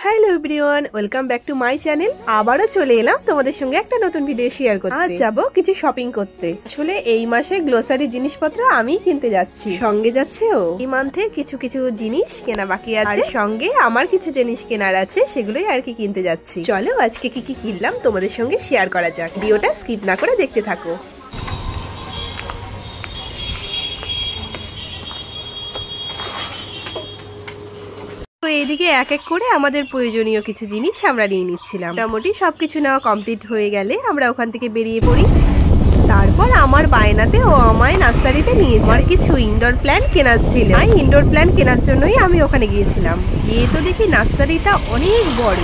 Hello everyone, welcome back to my channel. আবারও চলে এলাম তোমাদের সঙ্গে একটা নতুন ভিডিও শেয়ার করতে। আজ যাবো কিছু শপিং করতে। আসলে এই মাসে গ্লোসারি জিনিসপত্র আমি কিনতে যাচ্ছি, সঙ্গে যাচ্ছে ও। এই মান্থে কিছু কিছু জিনিস কেনা বাকি আছে, সঙ্গে আমার কিছু জিনিস কেনার আছে, সেগুলোই আর কি কিনতে যাচ্ছি। চলো আজকে কি কি কিনলাম তোমাদের সঙ্গে শেয়ার করা যাক। ভিডিওটা স্কিপ না করে দেখতে থাকো। তো এইদিকে এক এক করে আমাদের প্রয়োজনীয় কিছু জিনিস আমরা নিয়ে নিচ্ছিলাম। মোটামুটি সবকিছু নেওয়া কমপ্লিট হয়ে গেলে আমরা ওখান থেকে বেরিয়ে পড়ি। তারপর আমার বায়নাতে ও আমায় নার্সারিতে নিয়ে যায়। আমার কিছু ইনডোর প্ল্যান্ট কেনার ছিল, ইনডোর প্ল্যান্ট কেনার জন্যই আমি ওখানে গিয়েছিলাম। গিয়ে তো দেখি নার্সারিটা অনেক বড়।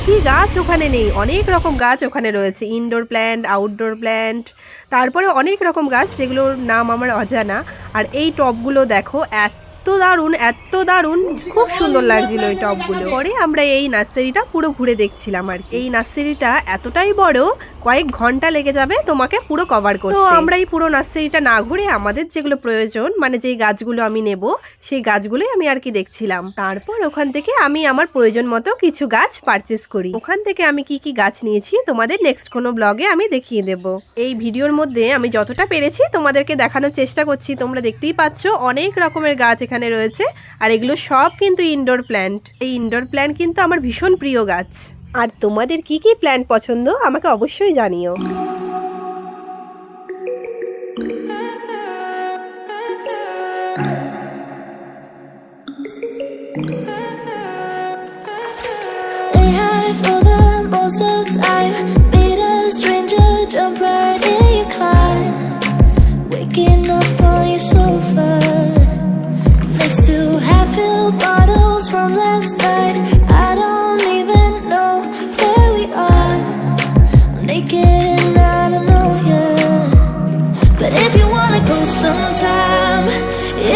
কি গাছ ওখানে নেই, অনেক রকম গাছ ওখানে রয়েছে, ইনডোর প্ল্যান্ট, আউটডোর প্ল্যান্ট, তারপরে অনেক রকম গাছ যেগুলোর নাম আমার অজানা। আর এই টবগুলো দেখো, এত দারুণ, খুব সুন্দর লাগছিল ওই টবগুলো। পরে আমরা এই নার্সারিটা পুরো ঘুরে দেখছিলাম। আর এই নার্সারিটা এতটাই বড়, কয়েক ঘন্টা লেগে যাবে তোমাকে পুরো কভার করতে। তো আমরা এই পুরো নার্সারিটা না ঘুরে আমাদের যেগুলো প্রয়োজন, মানে যেই গাছগুলো আমি নেব সেই গাছগুলোই আমি আর কি দেখছিলাম। তারপর ওখান থেকে আমি আমার প্রয়োজন মতো কিছু গাছ পারচেস করি। ওখান থেকে আমি কি কি গাছ নিয়েছি তোমাদের নেক্সট কোনো ব্লগে আমি দেখিয়ে দেব। এই ভিডিওর মধ্যে আমি যতটা পেরেছি তোমাদেরকে দেখানোর চেষ্টা করছি। তোমরা দেখতেই পাচ্ছ অনেক রকমের গাছ এখানে রয়েছে, আর এগুলো সব কিন্তু ইনডোর প্ল্যান্ট। এই ইনডোর প্ল্যান্ট কিন্তু আমার ভীষণ প্রিয় গাছ। আর তোমাদের কি কি প্ল্যান্ট পছন্দ আমাকে অবশ্যই জানিও। Bottles from last night, I don't even know where we are. I'm naked and I don't know yet. But if you wanna go sometime,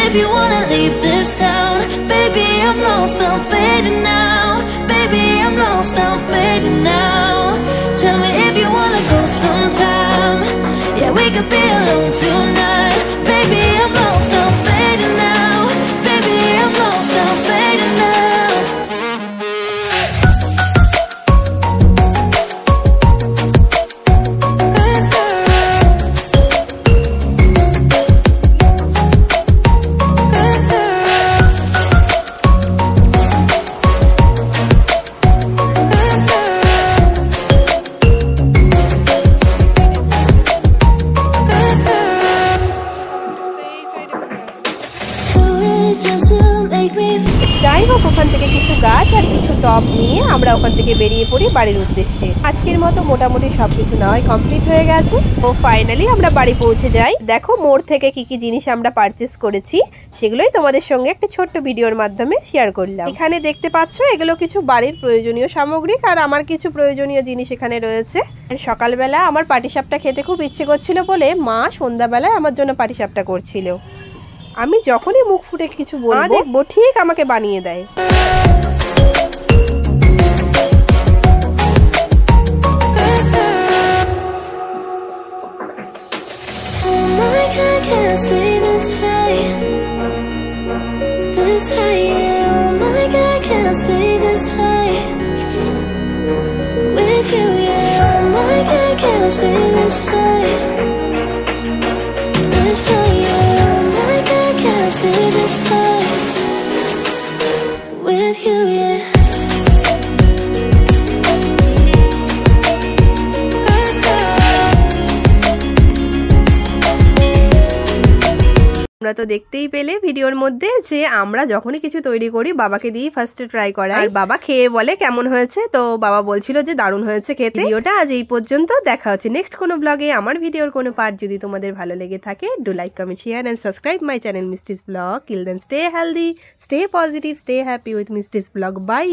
if you wanna leave this town, baby I'm lost, I'm fading now. Baby I'm lost, I'm fading now. Tell me if you wanna go sometime, yeah we could be alone tonight. Baby I'm lost, I'm fading now. Baby I'm lost, I'm fading now. যাই হোক, ওখান থেকে কিছু গাছ আর কিছু টব নিয়ে আমরা ওখান থেকে বেরিয়ে পড়ি বাড়ির উদ্দেশ্যে। আজকের মতো মোটামুটি সবকিছু নেওয়াই কমপ্লিট হয়ে গেছে। ও ফাইনালি আমরা বাড়ি পৌঁছে যাই। দেখো মোড় থেকে কি কি জিনিস আমরা পারচেস করেছি সেগুলোই তোমাদের সঙ্গে একটা ছোট্ট ভিডিওর মাধ্যমে শেয়ার করলাম। এখানে দেখতে পাচ্ছ এগুলো কিছু বাড়ির প্রয়োজনীয় সামগ্রী, আর আমার কিছু প্রয়োজনীয় জিনিস এখানে রয়েছে। সকালবেলা আমার পাটিসাপটা খেতে খুব ইচ্ছে করছিল বলে মা সন্ধ্যাবেলায় আমার জন্য পাটিসাপটা করছিল। আমি যখনই মুখ ফুটে কিছু বলবো ঠিক আমাকে বানিয়ে দেয়। আমরা তো দেখতেই পেলে ভিডিওর মধ্যে যে আমরা যখনই কিছু তৈরি করি বাবাকে দিয়ে ফার্স্টে ট্রাই করাই, আর বাবা খেয়ে বলে কেমন হয়েছে। তো বাবা বলছিল যে দারুণ হয়েছে খেতে। ভিডিওটা আজ এই পর্যন্ত, দেখা হচ্ছে নেক্সট কোনো ব্লগে। আমার ভিডিওর কোনো পার্ট যদি তোমাদের ভালো লেগে থাকে, do like, comment, share and subscribe my channel Misti's blog. Till then stay healthy, stay positive, stay happy with Misti's blog. By.